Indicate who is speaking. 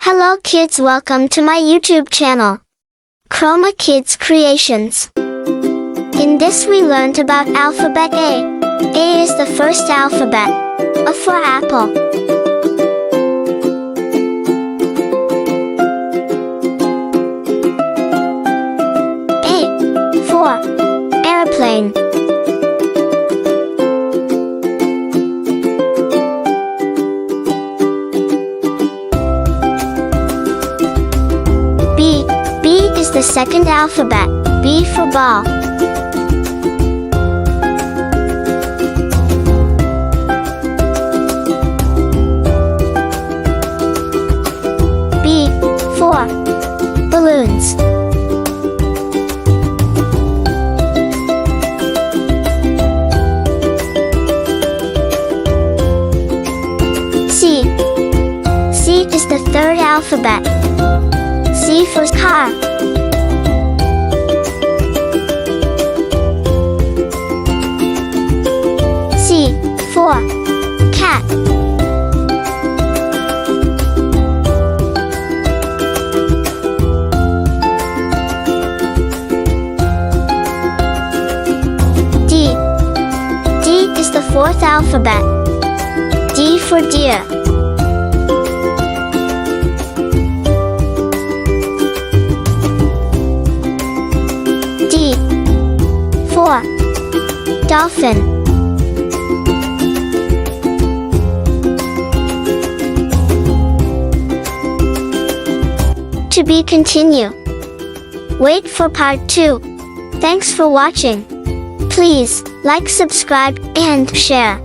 Speaker 1: Hello kids, welcome to my YouTube channel, Chroma Kids Creations. In this we learned about alphabet A. A is the first alphabet. A for apple. A for airplane. B is the second alphabet. B for ball. B for balloons. C is the third alphabet. C for car. C for cat. D is the fourth alphabet. D for deer. D for dolphin. To be continued. Wait for part 2. Thanks for watching. Please like, subscribe, and share.